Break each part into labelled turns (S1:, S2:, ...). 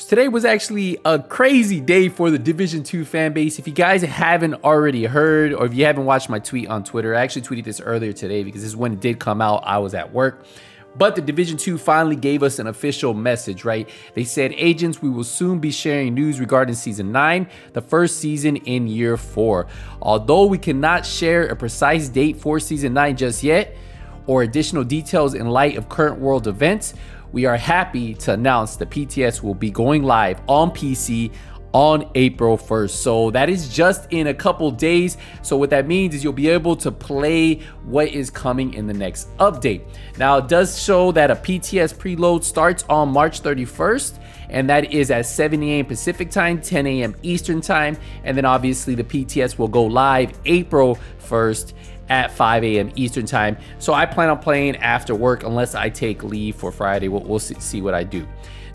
S1: Today was actually a crazy day for the Division 2 fan base. If you guys haven't already heard, or if you haven't watched my tweet on Twitter, I actually tweeted this earlier today because this is when it did come out. I was at work. But the Division 2 finally gave us an official message, right? They said, agents, we will soon be sharing news regarding Season 9, the first season in Year 4. Although we cannot share a precise date for Season 9 just yet, or additional details in light of current world events, we are happy to announce that PTS will be going live on PC on April 1st. So that is just in a couple days. So what that means is you'll be able to play what is coming in the next update. Now, it does show that a PTS preload starts on March 31st, and that is at 7 a.m. Pacific time, 10 a.m. Eastern time. And then obviously the PTS will go live April 1st at 5 a.m. Eastern time. So I plan on playing after work unless I take leave for Friday. We'll see what I do.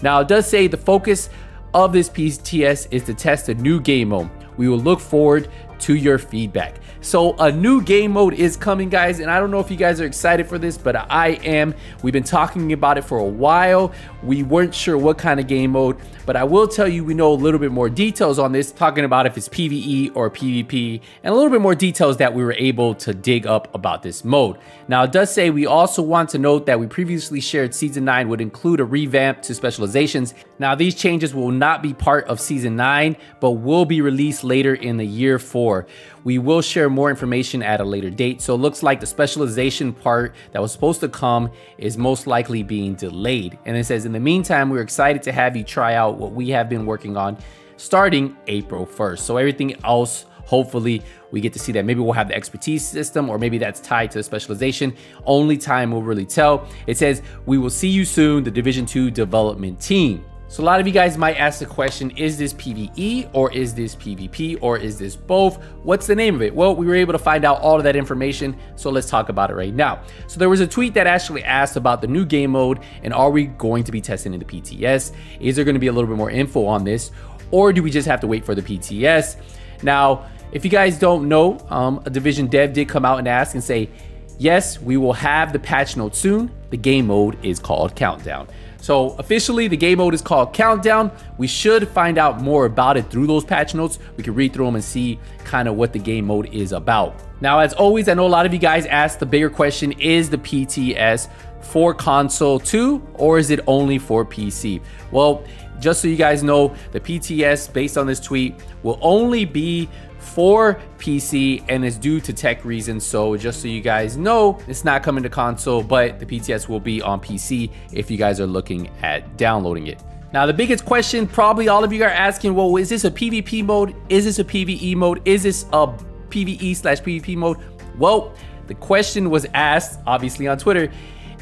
S1: Now, it does say the focus of this PTS is to test a new game mode. We will look forward to your feedback. So a new game mode is coming, guys, and I don't know if you guys are excited for this, but I am. We've been talking about it for a while. We weren't sure what kind of game mode, but I will tell you we know a little bit more details on this, talking about if it's PvE or PvP, and a little bit more details that we were able to dig up about this mode. Now, it does say we also want to note that we previously shared Season 9 would include a revamp to specializations. Now, these changes will not be part of Season 9, but will be released later in the Year 4. We will share more information at a later date. So it looks like the specialization part that was supposed to come is most likely being delayed. And it says, in the meantime, we're excited to have you try out what we have been working on starting April 1st. So everything else, hopefully we get to see that. Maybe we'll have the expertise system, or maybe that's tied to the specialization. Only time will really tell. It says, we will see you soon, the Division 2 development team. So a lot of you guys might ask the question, is this PvE or is this PvP or is this both? What's the name of it? Well, we were able to find out all of that information, so let's talk about it right now. So there was a tweet that actually asked about the new game mode and are we going to be testing in the PTS? Is there going to be a little bit more info on this, or do we just have to wait for the PTS? Now, if you guys don't know, a Division dev did come out and ask and say, yes, we will have the patch note soon. The game mode is called Countdown. So officially, the game mode is called Countdown. We should find out more about it through those patch notes. We can read through them and see kind of what the game mode is about. Now, as always, I know a lot of you guys asked the bigger question, is the PTS for console too, or is it only for PC? Well, just so you guys know, the PTS, based on this tweet, will only be for PC and is due to tech reasons. So just so you guys know, it's not coming to console, but the PTS will be on PC if you guys are looking at downloading it. Now, the biggest question probably all of you are asking, well, is this a PvP mode? Is this a PvE mode? Is this a PvE/PvP mode? Well, the question was asked obviously on Twitter.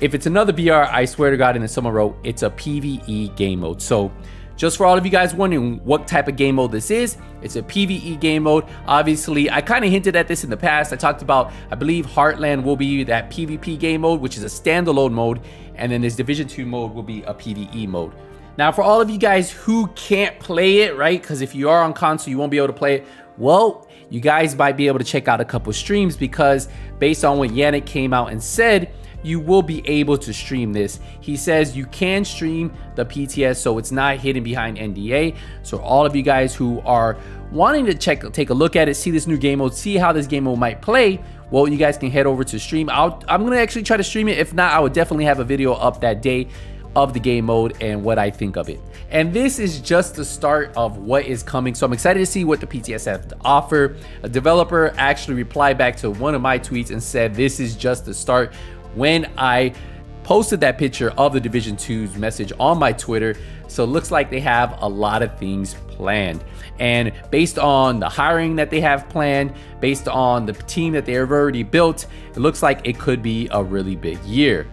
S1: If it's another BR, I swear to God, and then someone wrote, it's a PvE game mode. So just for all of you guys wondering what type of game mode this is, it's a PvE game mode. Obviously, I kind of hinted at this in the past. I talked about, I believe Heartland will be that PvP game mode, which is a standalone mode, and then this Division 2 mode will be a PvE mode. Now, for all of you guys who can't play it, right, because if you are on console, you won't be able to play it, well, you guys might be able to check out a couple streams, because based on what Yannick came out and said, you will be able to stream this. He says you can stream the PTS, so it's not hidden behind NDA. So all of you guys who are wanting to take a look at it, see this new game mode, see how this game mode might play, well, you guys can head over to stream. I'm gonna actually try to stream it. If not, I would definitely have a video up that day of the game mode and what I think of it. And this is just the start of what is coming. So I'm excited to see what the PTS have to offer. A developer actually replied back to one of my tweets and said, this is just the start, when I posted that picture of the Division 2's message on my Twitter. So it looks like they have a lot of things planned. And based on the hiring that they have planned, based on the team that they have already built, it looks like it could be a really big year.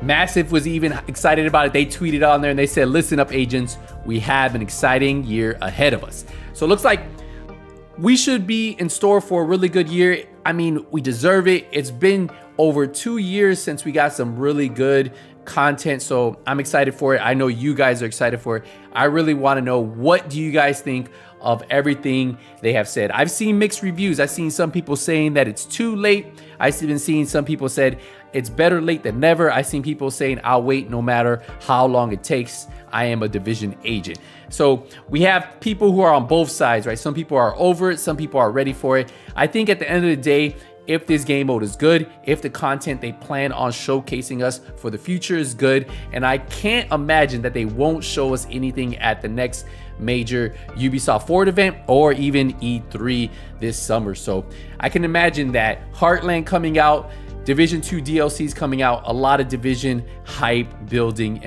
S1: Massive was even excited about it. They tweeted on there and they said, listen up, agents, we have an exciting year ahead of us. So it looks like we should be in store for a really good year. I mean, we deserve it. It's been over 2 years since we got some really good content, so I'm excited for it. I know you guys are excited for it. I really want to know, what do you guys think of everything they have said. I've seen mixed reviews. I've seen some people saying that it's too late. I've even seen some people said it's better late than never. I've seen people saying I'll wait no matter how long it takes. I am a division agent. So we have people who are on both sides, right? Some people are over it. Some people are ready for it. I think at the end of the day, if this game mode is good, if the content they plan on showcasing us for the future is good, and I can't imagine that they won't show us anything at the next major Ubisoft Forward event or even E3 this summer. So I can imagine that Heartland coming out, Division 2 DLCs coming out, a lot of Division hype building.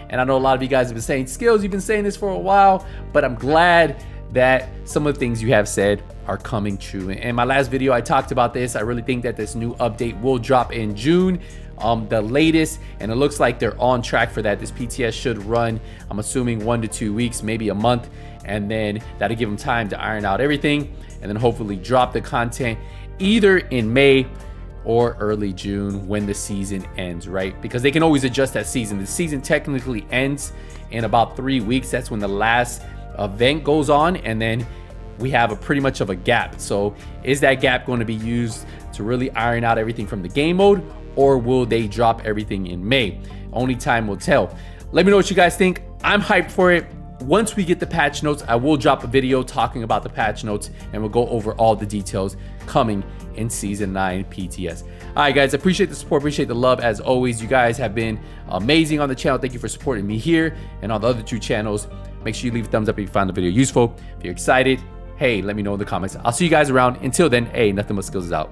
S1: And I know a lot of you guys have been saying, Skillz, you've been saying this for a while, but I'm glad that some of the things you have said are coming true. In my last video, I talked about this. I really think that this new update will drop in June, the latest, and it looks like they're on track for that. This PTS should run, I'm assuming 1 to 2 weeks, maybe a month, and then that'll give them time to iron out everything, and then hopefully drop the content either in May or early June when the season ends, right? Because they can always adjust that season. The season technically ends in about 3 weeks. That's when the last event goes on, and then we have a pretty much of a gap. So is that gap going to be used to really iron out everything from the game mode, or will they drop everything in May? Only time will tell. Let me know what you guys think. I'm hyped for it. Once we get the patch notes, I will drop a video talking about the patch notes, and we'll go over all the details coming in Season 9 PTS. All right, guys, appreciate the support, appreciate the love. As always, you guys have been amazing on the channel. Thank you for supporting me here and on the other 2 channels. Make sure you leave a thumbs up if you found the video useful. If you're excited, hey, let me know in the comments. I'll see you guys around. Until then, hey, Nothing But Skillz is out.